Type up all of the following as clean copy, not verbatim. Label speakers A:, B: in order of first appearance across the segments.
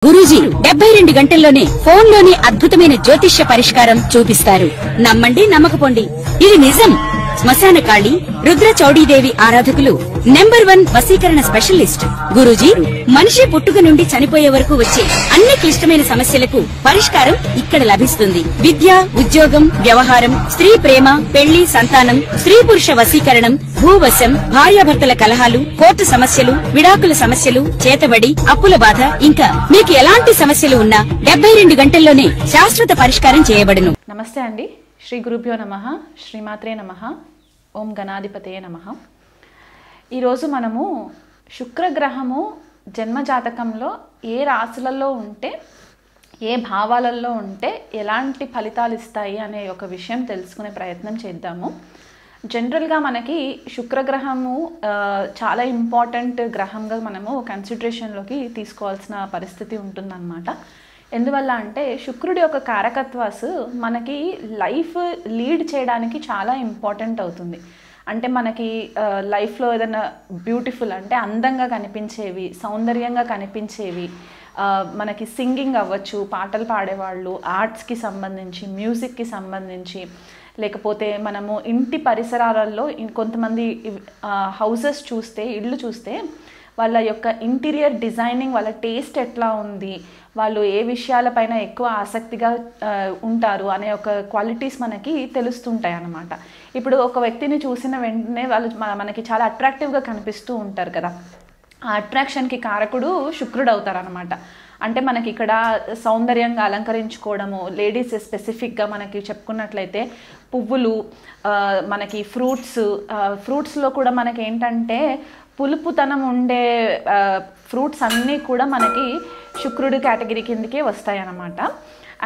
A: గురూజీ 72 గంటల్లోనే ఫోన్ లోని అద్భుతమైన జ్యోతిష్య పరిష్కారం చూపిస్తారు. నమ్మండి, నమ్మకపోండి, ఇది నిజం. శ్మశాన కాళి రుద్ర చౌడీదేవి ఆరాధకులు నంబర్ 1 వశీకరణ స్పెషలిస్ట్ గురూజీ. మనిషి పుట్టుక నుండి చనిపోయే వరకు వచ్చే అన్ని క్లిష్టమైన సమస్యలకు పరిష్కారం ఇక్కడ లభిస్తుంది. విద్య, ఉద్యోగం, వ్యవహారం, స్త్రీ ప్రేమ, పెళ్లి, సంతానం, స్త్రీ పురుష వశీకరణం, భూవశం, భార్యాభర్తల కలహాలు, కోర్టు సమస్యలు, విడాకుల సమస్యలు, చేతబడి, అప్పుల బాధ, ఇంకా మీకు ఎలాంటి సమస్యలు ఉన్నా 72 గంటల్లోనే శాశ్వత పరిష్కారం చేయబడును.
B: నమస్తే అండి. శ్రీ గురుభ్యో నమః. శ్రీమాత్రే నమః. ఓం గణాధిపతయే నమః. ఈరోజు మనము శుక్రగ్రహము జన్మజాతకంలో ఏ రాశులలో ఉంటే, ఏ భావాలలో ఉంటే ఎలాంటి ఫలితాలు ఇస్తాయి అనే ఒక విషయం తెలుసుకునే ప్రయత్నం చేద్దాము. జనరల్గా మనకి శుక్రగ్రహము చాలా ఇంపార్టెంట్ గ్రహంగా మనము కన్సిడరేషన్లోకి తీసుకోవాల్సిన పరిస్థితి ఉంటుందన్నమాట. ఎందువల్ల అంటే శుక్రుడి యొక్క కారకత్వాస్ మనకి లైఫ్ లీడ్ చేయడానికి చాలా ఇంపార్టెంట్ అవుతుంది. అంటే మనకి లైఫ్లో ఏదైనా బ్యూటిఫుల్ అంటే అందంగా కనిపించేవి, సౌందర్యంగా కనిపించేవి, మనకి సింగింగ్ అవ్వచ్చు, పాటలు పాడేవాళ్ళు, ఆర్ట్స్కి సంబంధించి, మ్యూజిక్కి సంబంధించి, లేకపోతే మనము ఇంటి పరిసరాలలో కొంతమంది హౌసెస్ చూస్తే, ఇళ్ళు చూస్తే వాళ్ళ యొక్క ఇంటీరియర్ డిజైనింగ్, వాళ్ళ టేస్ట్ ఎట్లా ఉంది, వాళ్ళు ఏ విషయాలపైన ఎక్కువ ఆసక్తిగా ఉంటారు అనే ఒక క్వాలిటీస్ మనకి తెలుస్తుంటాయి అన్నమాట. ఇప్పుడు ఒక వ్యక్తిని చూసిన వెంటనే వాళ్ళు మనకి చాలా అట్రాక్టివ్గా కనిపిస్తూ ఉంటారు కదా. ఆ అట్రాక్షన్కి కారకుడు శుక్రుడు అవుతారనమాట. అంటే మనకి ఇక్కడ సౌందర్యంగా అలంకరించుకోవడము, లేడీస్ స్పెసిఫిక్గా మనకి చెప్పుకున్నట్లయితే పువ్వులు, మనకి ఫ్రూట్స్లో కూడా మనకి ఏంటంటే పులుపుతనం ఉండే ఫ్రూట్స్ అన్నీ కూడా మనకి శుక్రుడి కేటగిరీ కిందకే వస్తాయి అన్నమాట.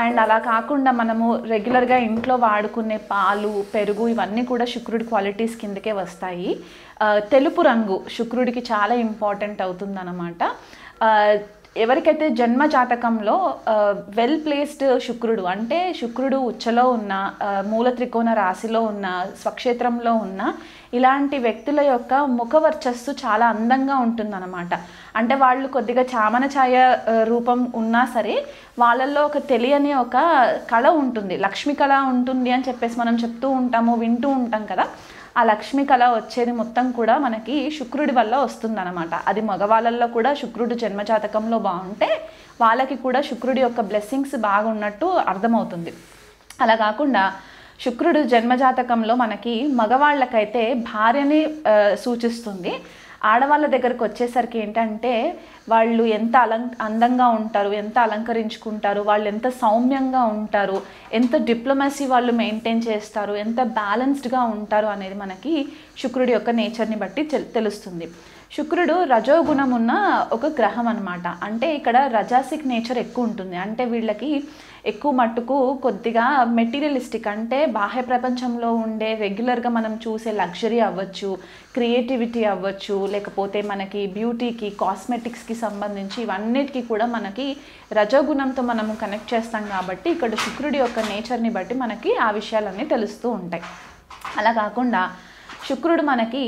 B: అండ్ అలా కాకుండా మనము రెగ్యులర్గా ఇంట్లో వాడుకునే పాలు, పెరుగు ఇవన్నీ కూడా శుక్రుడి క్వాలిటీస్ కిందకే వస్తాయి. తెలుపు రంగు శుక్రుడికి చాలా ఇంపార్టెంట్ అవుతుందన్నమాట. ఎవరికైతే జన్మ జాతకంలో వెల్ ప్లేస్డ్ శుక్రుడు అంటే శుక్రుడు ఉచ్చలో ఉన్న, మూల త్రికోణ రాశిలో ఉన్న, స్వక్షేత్రంలో ఉన్న ఇలాంటి వ్యక్తుల యొక్క ముఖ వర్చస్సు చాలా అందంగా ఉంటుందన్నమాట. అంటే వాళ్ళు కొద్దిగా చామన ఛాయ రూపం ఉన్నా సరే వాళ్ళల్లో ఒక తెలియని ఒక కళ ఉంటుంది, లక్ష్మి కళ ఉంటుంది అని చెప్పేసి మనం చెప్తూ ఉంటాము, వింటూ ఉంటాం కదా. ఆ లక్ష్మి కళ వచ్చేది మొత్తం కూడా మనకి శుక్రుడి వల్ల వస్తుందన్నమాట. అది మగవాళ్ళల్లో కూడా శుక్రుడు జన్మజాతకంలో బాగుంటే వాళ్ళకి కూడా శుక్రుడి యొక్క బ్లెస్సింగ్స్ బాగున్నట్టు అర్థమవుతుంది. అలా కాకుండా శుక్రుడు జన్మజాతకంలో మనకి మగవాళ్ళకైతే భార్యని సూచిస్తుంది. ఆడవాళ్ళ దగ్గరకు వచ్చేసరికి ఏంటంటే వాళ్ళు ఎంత అందంగా ఉంటారు, ఎంత అలంకరించుకుంటారు, వాళ్ళు ఎంత సౌమ్యంగా ఉంటారు, ఎంత డిప్లొమసీ వాళ్ళు మెయింటైన్ చేస్తారు, ఎంత బ్యాలెన్స్డ్గా ఉంటారు అనేది మనకి శుక్రుడి యొక్క నేచర్ని బట్టి తెలుస్తుంది. శుక్రుడు రజోగుణం ఉన్న ఒక గ్రహం అన్నమాట. అంటే ఇక్కడ రజాసిక్ నేచర్ ఎక్కువ ఉంటుంది. అంటే వీళ్ళకి ఎక్కువ మట్టుకు కొద్దిగా మెటీరియలిస్టిక్ అంటే బాహ్య ప్రపంచంలో ఉండే రెగ్యులర్గా మనం చూసే లగ్జరీ అవ్వచ్చు, క్రియేటివిటీ అవ్వచ్చు, లేకపోతే మనకి బ్యూటీకి, కాస్మెటిక్స్కి సంబంధించి ఇవన్నిటికీ కూడా మనకి రజోగుణంతో మనము కనెక్ట్ చేస్తాం. కాబట్టి ఇక్కడ శుక్రుడి యొక్క నేచర్ని బట్టి మనకి ఆ విషయాలన్నీ తెలుస్తూ ఉంటాయి. అలా కాకుండా శుక్రుడు మనకి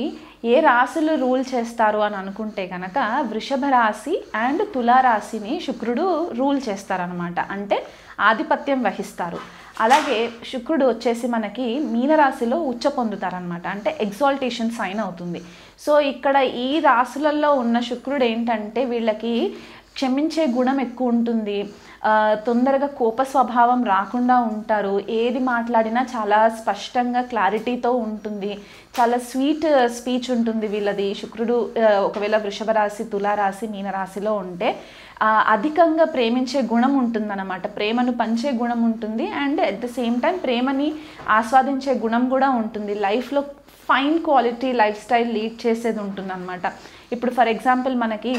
B: ఏ రాశులు రూల్ చేస్తారు అని అనుకుంటే కనుక వృషభ రాశి అండ్ తులారాశిని శుక్రుడు రూల్ చేస్తారనమాట. అంటే ఆధిపత్యం వహిస్తారు. అలాగే శుక్రుడు వచ్చేసి మనకి మీనరాశిలో ఉచ్చ పొందుతారనమాట. అంటే ఎగ్జాల్టేషన్ సైన్ అవుతుంది. సో ఇక్కడ ఈ రాశులలో ఉన్న శుక్రుడు ఏంటంటే వీళ్ళకి క్షమించే గుణం ఎక్కువ ఉంటుంది, తొందరగా కోప స్వభావం రాకుండా ఉంటారు, ఏది మాట్లాడినా చాలా స్పష్టంగా క్లారిటీతో ఉంటుంది, చాలా స్వీట్ స్పీచ్ ఉంటుంది వీళ్ళది. శుక్రుడు ఒకవేళ వృషభ రాశి, తులారాశి, మీనరాశిలో ఉంటే అధికంగా ప్రేమించే గుణం ఉంటుందన్నమాట. ప్రేమను పంచే గుణం ఉంటుంది and at the same time ప్రేమని ఆస్వాదించే గుణం కూడా ఉంటుంది. లైఫ్లో fine quality life style lead చేసేది ఉంటుందన్నమాట. ఇప్పుడు ఫర్ ఎగ్జాంపుల్ మనకి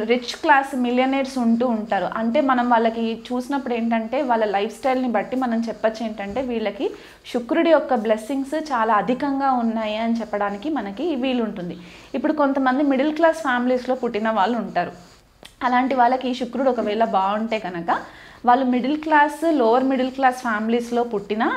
B: రిచ్ క్లాస్ మిలియనర్స్ ఉంటూ ఉంటారు. అంటే మనం వాళ్ళకి చూసినప్పుడు ఏంటంటే వాళ్ళ లైఫ్ స్టైల్ని బట్టి మనం చెప్పచ్చు ఏంటంటే వీళ్ళకి శుక్రుడి యొక్క బ్లెస్సింగ్స్ చాలా అధికంగా ఉన్నాయి అని చెప్పడానికి మనకి వీలుంటుంది. ఇప్పుడు కొంతమంది మిడిల్ క్లాస్ ఫ్యామిలీస్లో పుట్టిన వాళ్ళు ఉంటారు. అలాంటి వాళ్ళకి శుక్రుడు ఒకవేళ బాగుంటే కనుక వాళ్ళు middle class, lower middle class ఫ్యామిలీస్లో పుట్టినా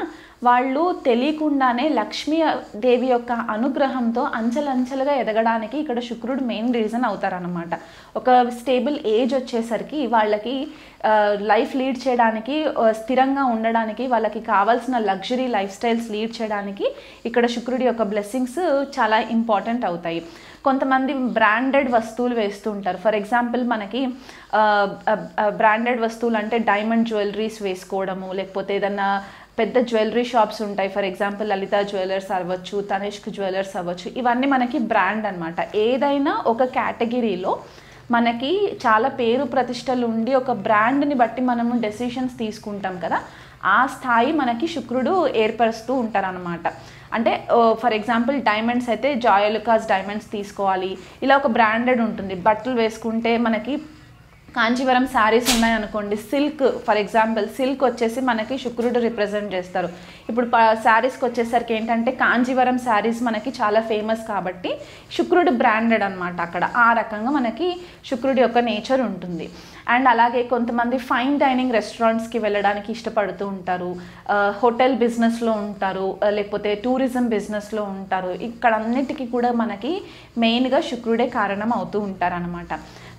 B: వాళ్ళు తెలియకుండానే లక్ష్మీదేవి యొక్క అనుగ్రహంతో అంచెలంచెలుగా ఎదగడానికి ఇక్కడ శుక్రుడు మెయిన్ రీజన్ అవుతారనమాట. ఒక స్టేబుల్ ఏజ్ వచ్చేసరికి వాళ్ళకి లైఫ్ లీడ్ చేయడానికి, స్థిరంగా ఉండడానికి, వాళ్ళకి కావాల్సిన లగ్జరీ లైఫ్ స్టైల్స్ లీడ్ చేయడానికి ఇక్కడ శుక్రుడి యొక్క బ్లెస్సింగ్స్ చాలా ఇంపార్టెంట్ అవుతాయి. కొంతమంది బ్రాండెడ్ వస్తువులు వేస్తూ ఉంటారు. ఫర్ ఎగ్జాంపుల్ మనకి బ్రాండెడ్ వస్తువులు అంటే డైమండ్ జ్యువెలరీస్ వేసుకోవడము, లేకపోతే ఏదన్నా పెద్ద జ్యువెలరీ షాప్స్ ఉంటాయి. ఫర్ ఎగ్జాంపుల్ లలిత జ్యువెలర్స్ అవ్వచ్చు, తనిష్క్ జ్యువెలర్స్ అవ్వచ్చు. ఇవన్నీ మనకి బ్రాండ్ అనమాట. ఏదైనా ఒక కేటగిరీలో మనకి చాలా పేరు ప్రతిష్టలు ఉండి ఒక బ్రాండ్ని బట్టి మనము డెసిషన్స్ తీసుకుంటాం కదా, ఆ స్థాయి మనకి శుక్రుడు ఏర్పరుస్తూ ఉంటారనమాట. అంటే ఫర్ ఎగ్జాంపుల్ డైమండ్స్ అయితే జాయలుకాస్ డైమండ్స్ తీసుకోవాలి, ఇలా ఒక బ్రాండెడ్ ఉంటుంది. బట్టలు వేసుకుంటే మనకి కాంచీవరం శారీస్ ఉన్నాయనుకోండి, సిల్క్ ఫర్ ఎగ్జాంపుల్ సిల్క్ వచ్చేసి మనకి శుక్రుడు రిప్రజెంట్ చేస్తారు. ఇప్పుడు శారీస్కి వచ్చేసరికి ఏంటంటే కాంచీవరం శారీస్ మనకి చాలా ఫేమస్ కాబట్టి శుక్రుడు బ్రాండెడ్ అనమాట. అక్కడ ఆ రకంగా మనకి శుక్రుడి యొక్క నేచర్ ఉంటుంది. అండ్ అలాగే కొంతమంది ఫైన్ డైనింగ్ రెస్టారెంట్స్కి వెళ్ళడానికి ఇష్టపడుతూ ఉంటారు, హోటల్ బిజినెస్లో ఉంటారు, లేకపోతే టూరిజం బిజినెస్లో ఉంటారు. ఇక్కడ అన్నిటికీ కూడా మనకి మెయిన్గా శుక్రుడే కారణం అవుతూ ఉంటారనమాట.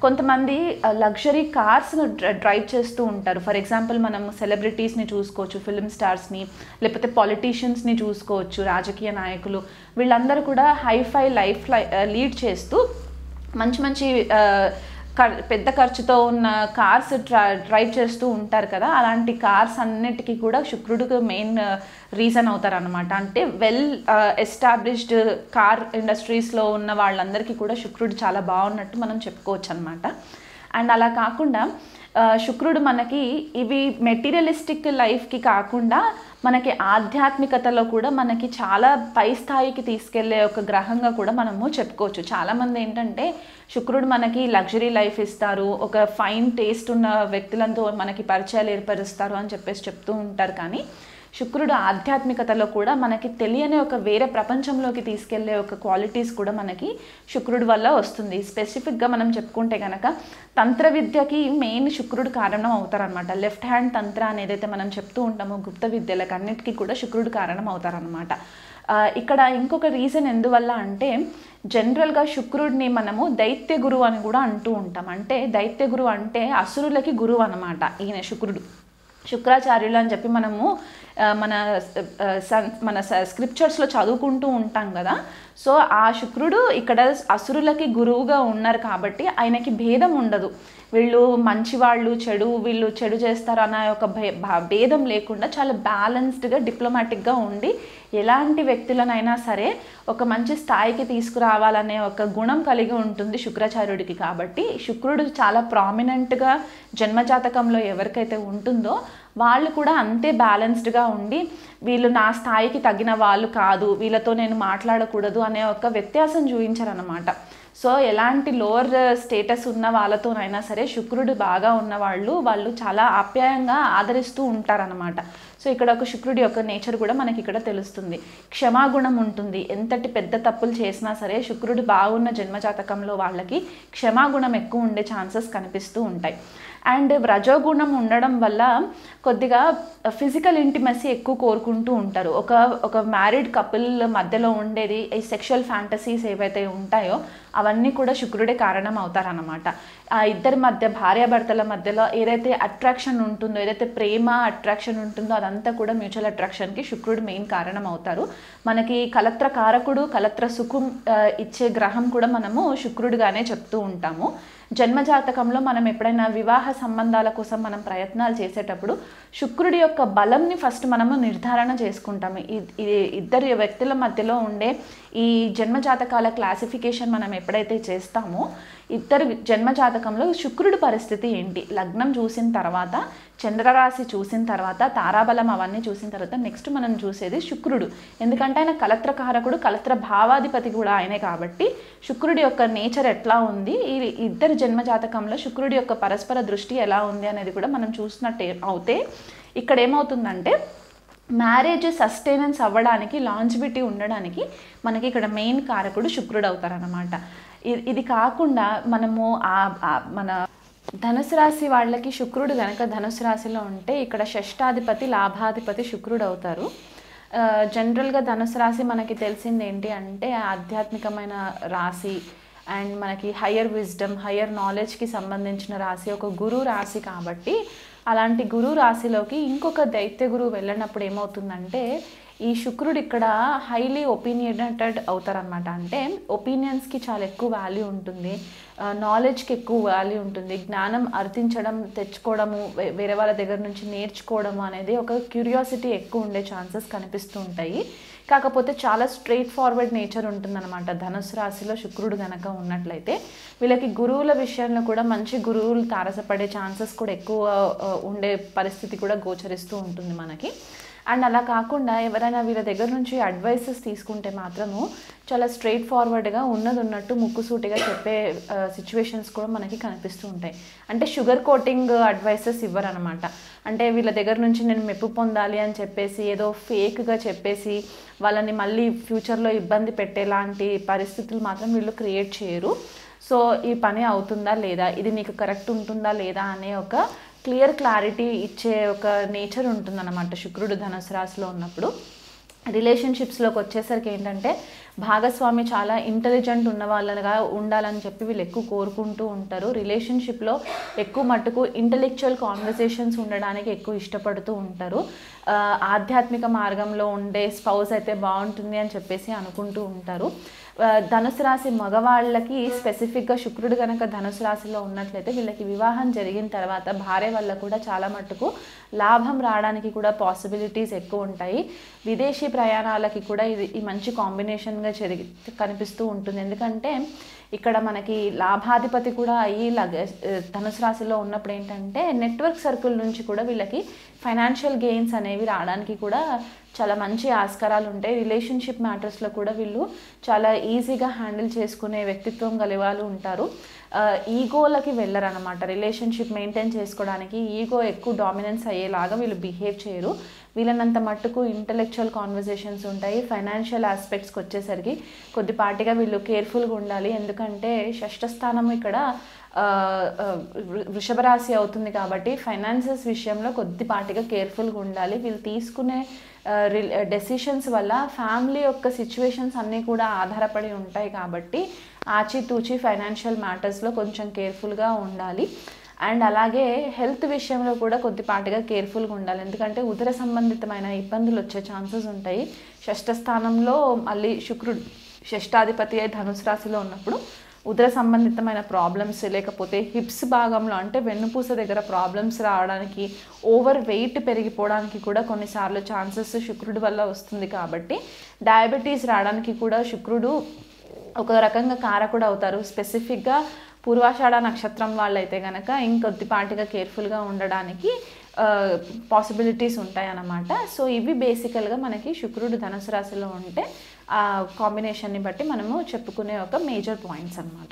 B: కొంతమంది లగ్జరీ కార్స్ను డ్రైవ్ చేస్తూ ఉంటారు. ఫర్ ఎగ్జాంపుల్ మనం సెలబ్రిటీస్ని చూసుకోవచ్చు, ఫిల్మ్ స్టార్స్ని, లేకపోతే పాలిటీషియన్స్ని చూసుకోవచ్చు, రాజకీయ నాయకులు. వీళ్ళందరూ కూడా హైఫై లైఫ్ లీడ్ చేస్తూ మంచి మంచి పెద్ద ఖర్చుతో ఉన్న కార్స్ డ్రైవ్ చేస్తూ ఉంటారు కదా. అలాంటి కార్స్ అన్నిటికీ కూడా శుక్రుడికి మెయిన్ రీజన్ అవుతారనమాట. అంటే వెల్ ఎస్టాబ్లిష్డ్ కార్ ఇండస్ట్రీస్లో ఉన్న వాళ్ళందరికీ కూడా శుక్రుడు చాలా బాగున్నట్టు మనం చెప్పుకోవచ్చు అనమాట. అండ్ అలా కాకుండా శుక్రుడు మనకి ఇవి మెటీరియలిస్టిక్ లైఫ్కి కాకుండా మనకి ఆధ్యాత్మికతలో కూడా మనకి చాలా పై స్థాయికి తీసుకెళ్లే ఒక గ్రహంగా కూడా మనము చెప్పుకోవచ్చు. చాలామంది ఏంటంటే శుక్రుడు మనకి లగ్జరీ లైఫ్ ఇస్తారు, ఒక ఫైన్ టేస్ట్ ఉన్న వ్యక్తులతో మనకి పరిచయాలు ఏర్పరుస్తారు అని చెప్పేసి చెప్తూ ఉంటారు. కానీ శుక్రుడు ఆధ్యాత్మికతలో కూడా మనకి తెలియని ఒక వేరే ప్రపంచంలోకి తీసుకెళ్లే ఒక క్వాలిటీస్ కూడా మనకి శుక్రుడు వల్ల వస్తుంది. స్పెసిఫిక్గా మనం చెప్పుకుంటే కనుక తంత్ర విద్యకి మెయిన్ శుక్రుడు కారణం అవుతారనమాట. లెఫ్ట్ హ్యాండ్ తంత్ర అని ఏదైతే మనం చెప్తూ ఉంటామో గుప్త విద్యలకు అన్నిటికీ కూడా శుక్రుడు కారణం అవుతారనమాట. ఇక్కడ ఇంకొక రీజన్ ఎందువల్ల అంటే జనరల్గా శుక్రుడిని మనము దైత్య గురువు అని కూడా అంటూ ఉంటాం. అంటే దైత్య గురువు అంటే అసురులకి గురువు అనమాట ఈయన శుక్రుడు. శుక్రాచార్యులు అని చెప్పి మనము మన స్క్రిప్చర్స్లో చదువుకుంటూ ఉంటాం కదా. సో ఆ శుక్రుడు ఇక్కడ అసురులకి గురువుగా ఉన్నారు కాబట్టి ఆయనకి భేదం ఉండదు. వీళ్ళు మంచివాళ్ళు, వీళ్ళు చెడు చేస్తారు అన్న ఒక భేదం లేకుండా చాలా బ్యాలెన్స్డ్గా డిప్లొమాటిక్గా ఉండి ఎలాంటి వ్యక్తులనైనా సరే ఒక మంచి స్థాయికి తీసుకురావాలనే ఒక గుణం కలిగి ఉంటుంది శుక్రాచార్యుడికి. కాబట్టి శుక్రుడు చాలా ప్రామినెంట్గా జన్మజాతకంలో ఎవరికైతే ఉంటుందో వాళ్ళు కూడా అంతే బ్యాలెన్స్డ్గా ఉండి వీళ్ళు నా స్థాయికి తగిన వాళ్ళు కాదు, వీళ్ళతో నేను మాట్లాడకూడదు అనే ఒక వ్యత్యాసం చూపించారన్నమాట. సో ఎలాంటి లోవర్ స్టేటస్ ఉన్న వాళ్ళతోనైనా సరే శుక్రుడు బాగా ఉన్న వాళ్ళు చాలా ఆప్యాయంగా ఆదరిస్తూ ఉంటారనమాట. సో ఇక్కడ ఒక శుక్రుడి యొక్క నేచర్ కూడా మనకి ఇక్కడ తెలుస్తుంది. క్షమాగుణం ఉంటుంది. ఎంతటి పెద్ద తప్పులు చేసినా సరే శుక్రుడు బాగున్న జన్మజాతకంలో వాళ్ళకి క్షమాగుణం ఎక్కువ ఉండే ఛాన్సెస్ కనిపిస్తూ ఉంటాయి. అండ్ రజోగుణం ఉండడం వల్ల కొద్దిగా ఫిజికల్ ఇంటిమసీ ఎక్కువ కోరుకుంటూ ఉంటారు. ఒక మ్యారీడ్ కపుల్ మధ్యలో ఉండేది ఈ సెక్షువల్ ఫ్యాంటసీస్ ఏవైతే ఉంటాయో అవన్నీ కూడా శుక్రుడే కారణం అవుతారన్నమాట. ఆ ఇద్దరి మధ్య భార్యాభర్తల మధ్యలో ఏదైతే అట్రాక్షన్ ఉంటుందో, ఏదైతే ప్రేమ అట్రాక్షన్ ఉంటుందో అదంతా కూడా మ్యూచువల్ అట్రాక్షన్కి శుక్రుడు మెయిన్ కారణం అవుతారు. మనకి కలత్ర కారకుడు, కలత్ర సుఖం ఇచ్చే గ్రహం కూడా మనము శుక్రుడుగానే చెప్తూ ఉంటాము. జన్మజాతకంలో మనం ఎప్పుడైనా వివాహ సంబంధాల కోసం మనం ప్రయత్నాలు చేసేటప్పుడు శుక్రుడి యొక్క బలంని ఫస్ట్ మనము నిర్ధారణ చేసుకుంటాము. ఇద్దరు వ్యక్తుల మధ్యలో ఉండే ఈ జన్మజాతకాల క్లాసిఫికేషన్ మనం ఎప్పుడైతే చేస్తామో ఇద్దరు జన్మజాతకంలో శుక్రుడి పరిస్థితి ఏంటి, లగ్నం చూసిన తర్వాత, చంద్రరాశి చూసిన తర్వాత, తారాబలం అవన్నీ చూసిన తర్వాత నెక్స్ట్ మనం చూసేది శుక్రుడు. ఎందుకంటే ఆయన కలత్రకారకుడు, కలత్ర భావాధిపతి కూడా ఆయనే. కాబట్టి శుక్రుడి యొక్క నేచర్ ఎట్లా ఉంది, ఈ ఇద్దరు జన్మజాతకంలో శుక్రుడి యొక్క పరస్పర దృష్టి ఎలా ఉంది అనేది కూడా మనం చూసినట్టే అవుతే ఇక్కడ ఏమవుతుందంటే మ్యారేజ్ సస్టైనెన్స్ అవ్వడానికి, లాంజివిటీ ఉండడానికి మనకి ఇక్కడ మెయిన్ కారకుడు శుక్రుడు అవుతారన్నమాట. ఇది కాకుండా మనము మన ధనుసు రాశి వాళ్ళకి శుక్రుడు కనుక ధనుసు రాశిలో ఉంటే ఇక్కడ షష్టాధిపతి, లాభాధిపతి శుక్రుడు అవుతారు. జనరల్గా ధనుసు రాశి మనకి తెలిసింది ఏంటి అంటే ఆధ్యాత్మికమైన రాశి అండ్ మనకి హయ్యర్ విజ్డమ్, హయ్యర్ నాలెడ్జ్కి సంబంధించిన రాశి, ఒక గురు రాశి. కాబట్టి అలాంటి గురు రాశిలోకి ఇంకొక దైత్య గురువు వెళ్ళినప్పుడు ఏమవుతుందంటే ఈ శుక్రుడు ఇక్కడ హైలీ ఒపీనియటెడ్ అవుతారనమాట. అంటే ఒపీనియన్స్కి చాలా ఎక్కువ వాల్యూ ఉంటుంది, నాలెడ్జ్కి ఎక్కువ వాల్యూ ఉంటుంది, జ్ఞానం అర్థించడం, తెచ్చుకోవడము, వేరే వాళ్ళ దగ్గర నుంచి నేర్చుకోవడము అనేది ఒక క్యూరియాసిటీ ఎక్కువ ఉండే ఛాన్సెస్ కనిపిస్తూ ఉంటాయి. కాకపోతే చాలా స్ట్రైట్ ఫార్వర్డ్ నేచర్ ఉంటుందన్నమాట ధనుసు రాశిలో శుక్రుడు కనుక ఉన్నట్లయితే. వీళ్ళకి గురువుల విషయంలో కూడా మంచి గురువులు తారసపడే ఛాన్సెస్ కూడా ఎక్కువ ఉండే పరిస్థితి కూడా గోచరిస్తూ ఉంటుంది మనకి. అండ్ అలా కాకుండా ఎవరైనా వీళ్ళ దగ్గర నుంచి అడ్వైసెస్ తీసుకుంటే మాత్రము చాలా స్ట్రైట్ ఫార్వర్డ్గా ఉన్నది ఉన్నట్టు ముక్కుసూటిగా చెప్పే సిచ్యువేషన్స్ కూడా మనకి కనిపిస్తూ ఉంటాయి. అంటే షుగర్ కోటింగ్ అడ్వైసెస్ ఇవ్వరనమాట. అంటే వీళ్ళ దగ్గర నుంచి నేను మెప్పు పొందాలి అని చెప్పేసి ఏదో ఫేక్గా చెప్పేసి వాళ్ళని మళ్ళీ ఫ్యూచర్లో ఇబ్బంది పెట్టేలాంటి పరిస్థితులు మాత్రం వీళ్ళు క్రియేట్ చేయరు. సో ఈ పని అవుతుందా లేదా, ఇది నీకు కరెక్ట్ ఉంటుందా లేదా అనే ఒక క్లారిటీ ఇచ్చే ఒక నేచర్ ఉంటుందన్నమాట శుక్రుడు ధనుసు రాశిలో ఉన్నప్పుడు. రిలేషన్షిప్స్లోకి వచ్చేసరికి ఏంటంటే భాగస్వామి చాలా ఇంటెలిజెంట్ ఉన్న వాళ్ళగా ఉండాలని చెప్పి వీళ్ళు ఎక్కువ కోరుకుంటూ ఉంటారు. రిలేషన్షిప్లో ఎక్కువ మట్టుకు ఇంటెలెక్చువల్ కాన్వర్సేషన్స్ ఉండడానికి ఎక్కువ ఇష్టపడుతూ ఉంటారు. ఆధ్యాత్మిక మార్గంలో ఉండే స్పౌస్ అయితే బాగుంటుంది అని చెప్పేసి అనుకుంటూ ఉంటారు. ధనుసు రాశి మగవాళ్ళకి స్పెసిఫిక్గా శుక్రుడు కనుక ధనుసు రాశిలో ఉన్నట్లయితే వీళ్ళకి వివాహం జరిగిన తర్వాత భార్య వల్ల కూడా చాలా మట్టుకు లాభం రావడానికి కూడా పాసిబిలిటీస్ ఎక్కువ ఉంటాయి. విదేశీ ప్రయాణాలకి కూడా ఈ మంచి కాంబినేషన్గా కనిపిస్తూ ఉంటుంది. ఎందుకంటే ఇక్కడ మనకి లాభాధిపతి కూడా అయ్యి ధనుసు రాశిలో ఉన్నప్పుడు ఏంటంటే నెట్వర్క్ సర్కిల్ నుంచి కూడా వీళ్ళకి ఫైనాన్షియల్ గెయిన్స్ అనేవి రావడానికి కూడా చాలా మంచి ఆస్కారాలు ఉంటాయి. రిలేషన్షిప్ మ్యాటర్స్లో కూడా వీళ్ళు చాలా ఈజీగా హ్యాండిల్ చేసుకునే వ్యక్తిత్వం గల వాళ్ళు ఉంటారు. ఈగోలకి వెళ్ళరనమాట. రిలేషన్షిప్ మెయింటైన్ చేసుకోవడానికి ఈగో ఎక్కువ డామినెన్స్ అయ్యేలాగా వీళ్ళు బిహేవ్ చేయరు. వీళ్ళనంత మట్టుకు ఇంటెలెక్చువల్ కాన్వర్జేషన్స్ ఉంటాయి. ఫైనాన్షియల్ ఆస్పెక్ట్స్కి వచ్చేసరికి కొద్దిపాటిగా వీళ్ళు కేర్ఫుల్గా ఉండాలి. ఎందుకంటే షష్ఠ స్థానం ఇక్కడ వృషభ రాశి అవుతుంది కాబట్టి ఫైనాన్సెస్ విషయంలో కొద్దిపాటిగా కేర్ఫుల్గా ఉండాలి. వీళ్ళు తీసుకునే డెసిషన్స్ వల్ల ఫ్యామిలీ యొక్క సిచ్యువేషన్స్ అన్నీ కూడా ఆధారపడి ఉంటాయి కాబట్టి ఆచితూచి ఫైనాన్షియల్ మ్యాటర్స్లో కొంచెం కేర్ఫుల్గా ఉండాలి. అండ్ అలాగే హెల్త్ విషయంలో కూడా కొద్దిపాటిగా కేర్ఫుల్గా ఉండాలి. ఎందుకంటే ఉదర సంబంధితమైన ఇబ్బందులు వచ్చే ఛాన్సెస్ ఉంటాయి. షష్ఠ స్థానంలో మళ్ళీ శుక్రుడు షష్ఠాధిపతి అయి ధనుసు రాశిలో ఉన్నప్పుడు ఉదర సంబంధితమైన ప్రాబ్లమ్స్, లేకపోతే హిప్స్ భాగంలో అంటే వెన్నుపూస దగ్గర ప్రాబ్లమ్స్ రావడానికి, ఓవర్ వెయిట్ పెరిగిపోవడానికి కూడా కొన్నిసార్లు ఛాన్సెస్ శుక్రుడి వల్ల వస్తుంది. కాబట్టి డయాబెటీస్ రావడానికి కూడా శుక్రుడు ఒక రకంగా కారకుడు అవుతారు. స్పెసిఫిక్గా పూర్వాషాఢ నక్షత్రం వాళ్ళైతే కనుక ఇంకొద్దిపాటిగా కేర్ఫుల్గా ఉండడానికి పాసిబిలిటీస్ ఉంటాయి అన్నమాట. సో ఇవి బేసికల్గా మనకి శుక్రుడు ధనుసు రాశిలో ఉంటే ఆ కాంబినేషన్ని బట్టి మనము చెప్పుకునే ఒక మేజర్ పాయింట్స్ అన్నమాట.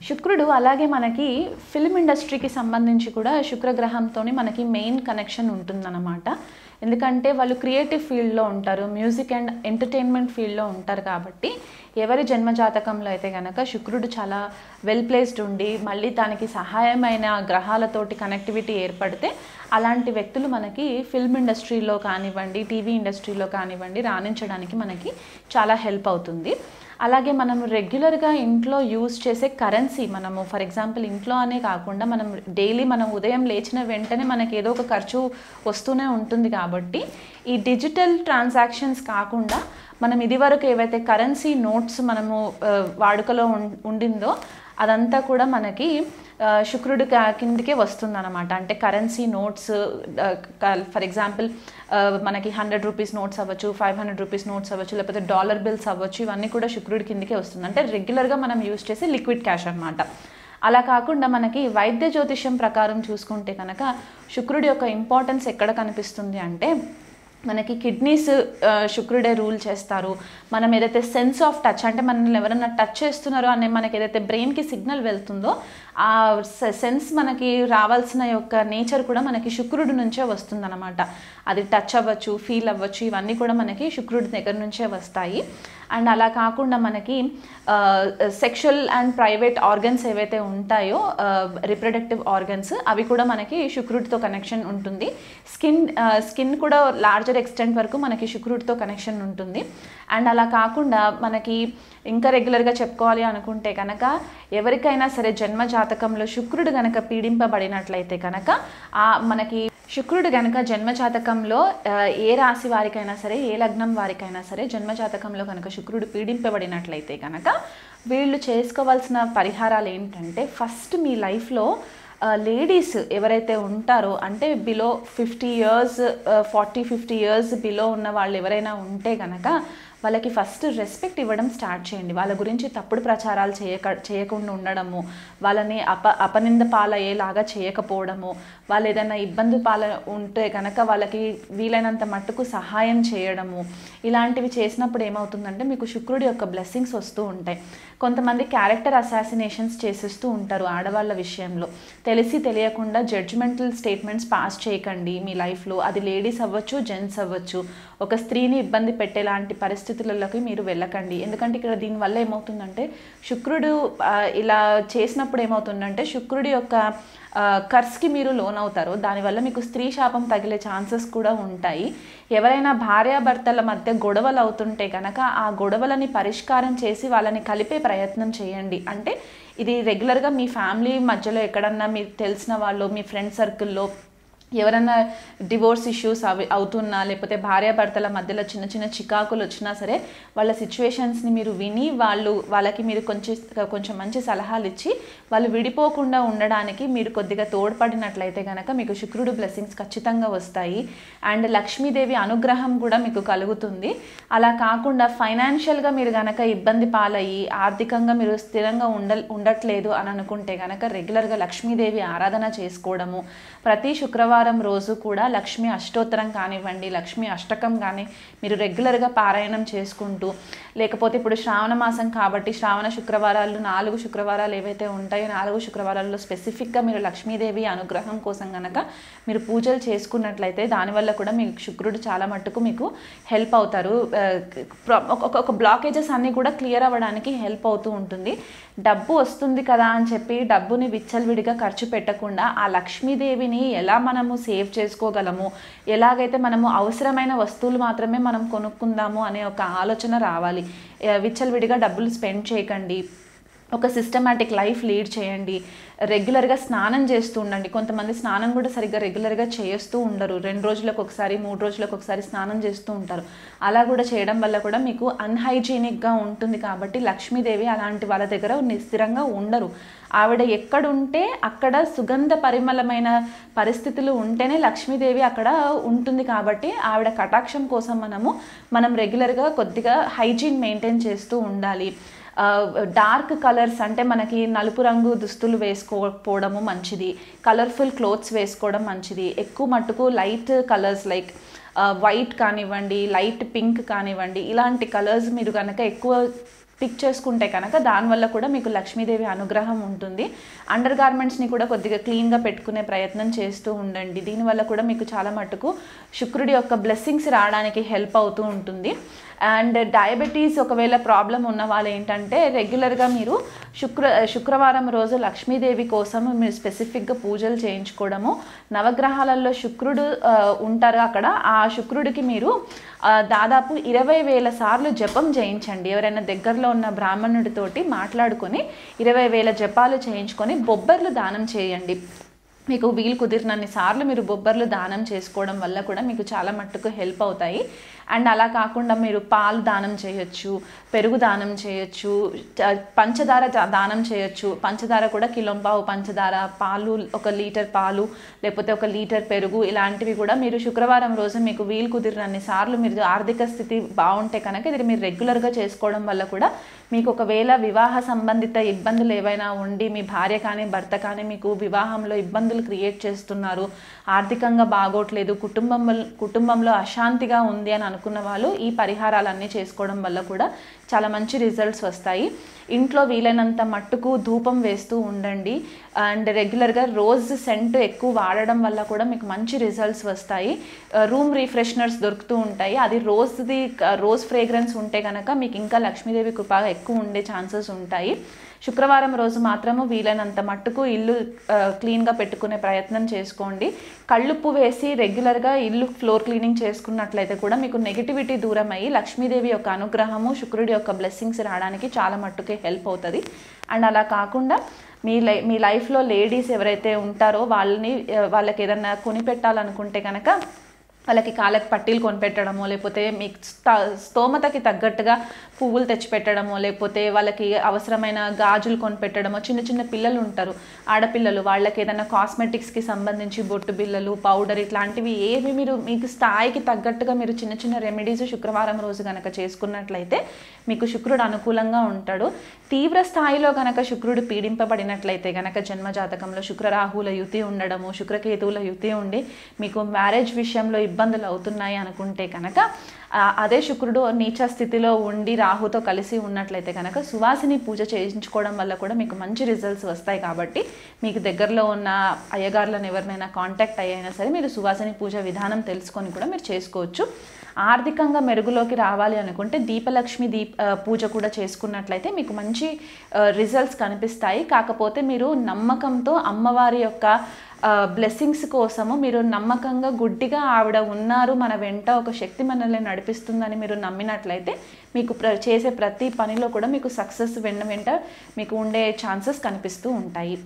B: శుక్రుడు అలాగే మనకి ఫిల్మ్ ఇండస్ట్రీకి సంబంధించి కూడా శుక్రగ్రహంతో మనకి మెయిన్ కనెక్షన్ ఉంటుందన్నమాట. ఎందుకంటే వాళ్ళు క్రియేటివ్ ఫీల్డ్లో ఉంటారు, మ్యూజిక్ అండ్ ఎంటర్టైన్మెంట్ ఫీల్డ్లో ఉంటారు. కాబట్టి ఎవరి జన్మజాతకంలో అయితే కనుక శుక్రుడు చాలా వెల్ ప్లేస్డ్ ఉండి మళ్ళీ దానికి సహాయమైన గ్రహాలతోటి కనెక్టివిటీ ఏర్పడితే అలాంటి వ్యక్తులు మనకి ఫిల్మ్ ఇండస్ట్రీలో కానివ్వండి, టీవీ ఇండస్ట్రీలో కానివ్వండి రాణించడానికి మనకి చాలా హెల్ప్ అవుతుంది. అలాగే మనము రెగ్యులర్గా ఇంట్లో యూజ్ చేసే కరెన్సీ, మనము ఫర్ ఎగ్జాంపుల్ ఇంట్లో అనే కాకుండా మనం డైలీ మనం ఉదయం లేచిన వెంటనే మనకి ఏదో ఒక ఖర్చు వస్తూనే ఉంటుంది. కాబట్టి ఈ డిజిటల్ ట్రాన్సాక్షన్స్ కాకుండా మనం ఇదివరకు ఏవైతే కరెన్సీ నోట్స్ మనము వాడుకలో ఉండిందో అదంతా కూడా మనకి శుక్రుడి కిందకే వస్తుందన్నమాట. అంటే కరెన్సీ నోట్స్ ఫర్ ఎగ్జాంపుల్ మనకి 100 రూపీస్ నోట్స్ అవ్వచ్చు, 500 రూపీస్ నోట్స్ అవ్వచ్చు, లేకపోతే డాలర్ బిల్స్ అవ్వచ్చు, ఇవన్నీ కూడా శుక్రుడి కిందకే వస్తుంది. అంటే రెగ్యులర్గా మనం యూజ్ చేసే లిక్విడ్ క్యాష్ అన్నమాట. అలా కాకుండా మనకి వైద్య జ్యోతిష్యం ప్రకారం చూసుకుంటే కనుక శుక్రుడి యొక్క ఇంపార్టెన్స్ ఎక్కడ కనిపిస్తుంది అంటే మనకి కిడ్నీస్ శుక్రుడే రూల్ చేస్తారు. మనం ఏదైతే సెన్స్ ఆఫ్ టచ్ అంటే మనల్ని ఎవరైనా టచ్ చేస్తున్నారో అనే మనకి ఏదైతే బ్రెయిన్కి సిగ్నల్ వెళ్తుందో ఆ సెన్స్ మనకి రావాల్సిన యొక్క నేచర్ కూడా మనకి శుక్రుడి నుంచే వస్తుందన్నమాట. అది టచ్ అవ్వచ్చు, ఫీల్ అవ్వచ్చు, ఇవన్నీ కూడా మనకి శుక్రుడి దగ్గర నుంచే వస్తాయి. అండ్ అలా కాకుండా మనకి సెక్షువల్ అండ్ ప్రైవేట్ ఆర్గన్స్ ఏవైతే ఉంటాయో, రిప్రొడక్టివ్ ఆర్గన్స్, అవి కూడా మనకి శుక్రుడితో కనెక్షన్ ఉంటుంది. స్కిన్ కూడా లార్జర్ ఎక్స్టెంట్ వరకు మనకి శుక్రుడితో కనెక్షన్ ఉంటుంది. అండ్ అలా కాకుండా మనకి ఇంకా రెగ్యులర్గా చెప్పుకోవాలి అనుకుంటే కనుక, ఎవరికైనా సరే జన్మ జాతకంలో శుక్రుడు గనక పీడింపబడినట్లయితే కనుక, మనకి శుక్రుడు గనక జన్మజాతకంలో ఏ రాశి వారికైనా సరే, ఏ లగ్నం వారికైనా సరే జన్మజాతకంలో కనుక శుక్రుడు పీడింపబడినట్లయితే కనుక వీళ్ళు చేసుకోవాల్సిన పరిహారాలు ఏంటంటే, ఫస్ట్ మీ లైఫ్లో లేడీస్ ఎవరైతే ఉంటారో, అంటే బిలో 50 ఇయర్స్ 40-50 ఇయర్స్ బిలో ఉన్న వాళ్ళు ఎవరైనా ఉంటే కనుక వాళ్ళకి ఫస్ట్ రెస్పెక్ట్ ఇవ్వడం స్టార్ట్ చేయండి. వాళ్ళ గురించి తప్పుడు ప్రచారాలు చేయకుండా ఉండడము, వాళ్ళని అపనింద పాలయ్యేలాగా చేయకపోవడము, వాళ్ళు ఏదైనా ఇబ్బంది ఉంటే కనుక వాళ్ళకి వీలైనంత మట్టుకు సహాయం చేయడము, ఇలాంటివి చేసినప్పుడు ఏమవుతుందంటే మీకు శుక్రుడి యొక్క బ్లెస్సింగ్స్ వస్తూ ఉంటాయి. కొంతమంది క్యారెక్టర్ అసాసినేషన్స్ చేసేస్తూ ఉంటారు ఆడవాళ్ళ విషయంలో. తెలిసి తెలియకుండా జడ్జిమెంటల్ స్టేట్మెంట్స్ పాస్ చేయకండి మీ లైఫ్లో. అది లేడీస్ అవ్వచ్చు, జెంట్స్ అవ్వచ్చు. ఒక స్త్రీని ఇబ్బంది పెట్టేలాంటి పరిస్థితులలోకి మీరు వెళ్ళకండి. ఎందుకంటే ఇక్కడ దీనివల్ల ఏమవుతుందంటే, శుక్రుడు ఇలా చేసినప్పుడు ఏమవుతుందంటే శుక్రుడి యొక్క కర్స్కి మీరు లోన్ అవుతారు. దానివల్ల మీకు స్త్రీ శాపం తగిలే ఛాన్సెస్ కూడా ఉంటాయి. ఎవరైనా భార్యాభర్తల మధ్య గొడవలు అవుతుంటే కనుక ఆ గొడవలని పరిష్కారం చేసి వాళ్ళని కలిపే ప్రయత్నం చేయండి. అంటే ఇది రెగ్యులర్గా మీ ఫ్యామిలీ మధ్యలో ఎక్కడన్నా మీకు తెలిసిన వాళ్ళు, మీ ఫ్రెండ్ సర్కిల్లో ఎవరైనా డివోర్స్ ఇష్యూస్ అవుతున్నా, లేకపోతే భార్యాభర్తల మధ్యలో చిన్న చిన్న చికాకులు వచ్చినా సరే వాళ్ళ సిచ్యువేషన్స్ని మీరు విని వాళ్ళకి మీరు కొంచెం మంచి సలహాలు ఇచ్చి వాళ్ళు విడిపోకుండా ఉండడానికి మీరు కొద్దిగా తోడ్పడినట్లయితే కనుక మీకు శుక్రుడు బ్లెస్సింగ్స్ ఖచ్చితంగా వస్తాయి. అండ్ లక్ష్మీదేవి అనుగ్రహం కూడా మీకు కలుగుతుంది. అలా కాకుండా ఫైనాన్షియల్గా మీరు కనుక ఇబ్బంది పాలయ్యి ఆర్థికంగా మీరు స్థిరంగా ఉండట్లేదు అని అనుకుంటే కనుక రెగ్యులర్గా లక్ష్మీదేవి ఆరాధన చేసుకోవడము, ప్రతి శుక్రవారం రోజు కూడా లక్ష్మీ అష్టోత్తరం కానివ్వండి, లక్ష్మీ అష్టకం కానీ మీరు రెగ్యులర్గా పారాయణం చేసుకుంటూ, లేకపోతే ఇప్పుడు శ్రావణ మాసం కాబట్టి శ్రావణ శుక్రవారాలు 4 శుక్రవారాలు ఏవైతే ఉంటాయో 4 శుక్రవారాల్లో స్పెసిఫిక్గా మీరు లక్ష్మీదేవి అనుగ్రహం కోసం కనుక మీరు పూజలు చేసుకున్నట్లయితే దానివల్ల కూడా మీకు శుక్రుడు చాలా మట్టుకు మీకు హెల్ప్ అవుతారు. ఒక బ్లాకేజెస్ అన్నీ కూడా క్లియర్ అవ్వడానికి హెల్ప్ అవుతూ ఉంటుంది. డబ్బు వస్తుంది కదా అని చెప్పి డబ్బుని విచ్చలవిడిగా ఖర్చు పెట్టకుండా ఆ లక్ష్మీదేవిని ఎలా మనము సేవ్ చేసుకోగలము, ఎలాగైతే మనము అవసరమైన వస్తువులు మాత్రమే మనం కొనుక్కుందాము అనే ఒక ఆలోచన రావాలి. విచ్చలవిడిగా డబ్బులు స్పెండ్ చేయకండి. ఒక సిస్టమాటిక్ లైఫ్ లీడ్ చేయండి. రెగ్యులర్గా స్నానం చేస్తూ ఉండండి. కొంతమంది స్నానం కూడా సరిగ్గా రెగ్యులర్గా చేస్తూ ఉండరు. 2 రోజులకు ఒకసారి 3 రోజులకు ఒకసారి స్నానం చేస్తూ ఉంటారు. అలా కూడా చేయడం వల్ల కూడా మీకు అన్హైజీనిక్గా ఉంటుంది. కాబట్టి లక్ష్మీదేవి అలాంటి వాళ్ళ దగ్గర స్థిరంగా ఉండరు. ఆవిడ ఎక్కడుంటే అక్కడ సుగంధ పరిమళమైన పరిస్థితులు ఉంటేనే లక్ష్మీదేవి అక్కడ ఉంటుంది. కాబట్టి ఆవిడ కటాక్షం కోసం మనం రెగ్యులర్గా కొద్దిగా హైజీన్ మెయింటైన్ చేస్తూ ఉండాలి. డార్క్ కలర్స్ అంటే మనకి నలుపు రంగు దుస్తులు వేసుకోకపోవడము మంచిది. కలర్ఫుల్ క్లోత్స్ వేసుకోవడం మంచిది. ఎక్కువ మట్టుకు లైట్ కలర్స్ లైక్ వైట్ కానివ్వండి, లైట్ పింక్ కానివ్వండి, ఇలాంటి కలర్స్ మీరు కనుక ఎక్కువ పిక్ చేసుకుంటే కనుక దానివల్ల కూడా మీకు లక్ష్మీదేవి అనుగ్రహం ఉంటుంది. అండర్ గార్మెంట్స్ని కూడా కొద్దిగా క్లీన్గా పెట్టుకునే ప్రయత్నం చేస్తూ ఉండండి. దీనివల్ల కూడా మీకు చాలా మట్టుకు శుక్రుడి యొక్క బ్లెస్సింగ్స్ రావడానికి హెల్ప్ అవుతూ ఉంటుంది. అండ్ డయాబెటీస్ ఒకవేళ ప్రాబ్లం ఉన్న వాళ్ళు ఏంటంటే రెగ్యులర్గా మీరు శుక్రవారం రోజు లక్ష్మీదేవి కోసం మీరు స్పెసిఫిక్గా పూజలు చేయించుకోవడము, నవగ్రహాలలో శుక్రుడు ఉంటారు అక్కడ, ఆ శుక్రుడికి మీరు దాదాపు 20,000 సార్లు జపం చేయించండి. ఎవరైనా దగ్గరలో ఉన్న బ్రాహ్మణుడితోటి మాట్లాడుకొని 20,000 జపాలు చేయించుకొని బొబ్బర్లు దానం చేయండి. మీకు వీలు కుదిరినన్ని సార్లు మీరు బొబ్బర్లు దానం చేసుకోవడం వల్ల కూడా మీకు చాలా మట్టుకు హెల్ప్ అవుతాయి. అండ్ అలా కాకుండా మీరు పాలు దానం చేయొచ్చు, పెరుగు దానం చేయొచ్చు, పంచదార దానం చేయొచ్చు. పంచదార కూడా కిలోంపావు పంచదార, పాలు 1 లీటర్ పాలు, లేకపోతే 1 లీటర్ పెరుగు, ఇలాంటివి కూడా మీరు శుక్రవారం రోజు మీకు వీలు కుదిరినన్ని సార్లు మీరు ఆర్థిక స్థితి బాగుంటే కనుక ఇది మీరు రెగ్యులర్గా చేసుకోవడం వల్ల కూడా మీకు ఒకవేళ వివాహ సంబంధిత ఇబ్బందులు ఏవైనా ఉండి మీ భార్య కానీ భర్త కానీ మీకు వివాహంలో ఇబ్బందులు ఇబ్బందులు క్రియేట్ చేస్తున్నారు, ఆర్థికంగా బాగోట్లేదు, కుటుంబంలో అశాంతిగా ఉంది అని అనుకున్న వాళ్ళు ఈ పరిహారాలన్నీ చేసుకోవడం వల్ల కూడా చాలా మంచి రిజల్ట్స్ వస్తాయి. ఇంట్లో వీలైనంత మట్టుకు ధూపం వేస్తూ ఉండండి. అండ్ రెగ్యులర్గా రోజ్ సెంట్ ఎక్కువ వాడడం వల్ల కూడా మీకు మంచి రిజల్ట్స్ వస్తాయి. రూమ్ రిఫ్రెషనర్స్ దొరుకుతూ ఉంటాయి, అది రోజ్ ఫ్రేగ్రెన్స్ ఉంటే కనుక మీకు ఇంకా లక్ష్మీదేవి కృప ఎక్కువ ఉండే ఛాన్సెస్ ఉంటాయి. శుక్రవారం రోజు మాత్రము వీలైనంత మట్టుకు ఇల్లు క్లీన్గా పెట్టుకునే ప్రయత్నం చేసుకోండి. కళ్ళుప్పు వేసి రెగ్యులర్గా ఇల్లు ఫ్లోర్ క్లీనింగ్ చేసుకున్నట్లయితే కూడా మీకు నెగిటివిటీ దూరం అయ్యి లక్ష్మీదేవి యొక్క అనుగ్రహము, శుక్రుడి యొక్క బ్లెస్సింగ్స్ రావడానికి చాలా మట్టుకే హెల్ప్ అవుతుంది. అండ్ అలా కాకుండా మీ లైఫ్లో లేడీస్ ఎవరైతే ఉంటారో వాళ్ళకి ఏదన్నా కొనిపెట్టాలనుకుంటే కనుక వాళ్ళకి కాళ్ళకి పట్టీలు కొనిపెట్టడమో, లేకపోతే మీకు స్తోమతకి తగ్గట్టుగా పువ్వులు తెచ్చిపెట్టడమో, లేకపోతే వాళ్ళకి అవసరమైన గాజులు కొనిపెట్టడమో, చిన్న చిన్న పిల్లలు ఉంటారు ఆడపిల్లలు, వాళ్ళకి ఏదైనా కాస్మెటిక్స్కి సంబంధించి బొట్టు బిళ్ళలు, పౌడర్ ఇట్లాంటివి ఏవి మీకు స్థాయికి తగ్గట్టుగా మీరు చిన్న చిన్న రెమెడీస్ శుక్రవారం రోజు కనుక చేసుకున్నట్లయితే మీకు శుక్రుడు అనుకూలంగా ఉంటాడు. తీవ్ర స్థాయిలో కనుక శుక్రుడు పీడింపబడినట్లయితే కనుక జన్మజాతకంలో శుక్రరాహుల యుతి ఉండడము, శుక్రకేతువుల యుతి ఉండి మీకు మ్యారేజ్ విషయంలో ఇబ్బందులు అవుతున్నాయి అనుకుంటే కనుక అదే శుక్రుడు నీచ స్థితిలో ఉండి రాహుతో కలిసి ఉన్నట్లయితే కనుక సువాసిని పూజ చేయించుకోవడం వల్ల కూడా మీకు మంచి రిజల్ట్స్ వస్తాయి. కాబట్టి మీకు దగ్గరలో ఉన్న అయ్యగారులను ఎవరినైనా కాంటాక్ట్ అయ్యైనా సరే మీరు సువాసిని పూజ విధానం తెలుసుకొని కూడా మీరు చేసుకోవచ్చు. ఆర్థికంగా మెరుగులోకి రావాలి అనుకుంటే దీపలక్ష్మి పూజ కూడా చేసుకున్నట్లయితే మీకు మంచి రిజల్ట్స్ కనిపిస్తాయి. కాకపోతే మీరు నమ్మకంతో అమ్మవారి యొక్క బ్లెస్సింగ్స్ కోసము మీరు నమ్మకంగా గుడ్డిగా ఆవిడ ఉన్నారు మన వెంట, ఒక శక్తి మనల్ని నడిపిస్తుందని మీరు నమ్మినట్లయితే మీకు చేసే ప్రతి పనిలో కూడా మీకు సక్సెస్ వెంట మీకు ఉండే ఛాన్సెస్ కనిపిస్తూ ఉంటాయి.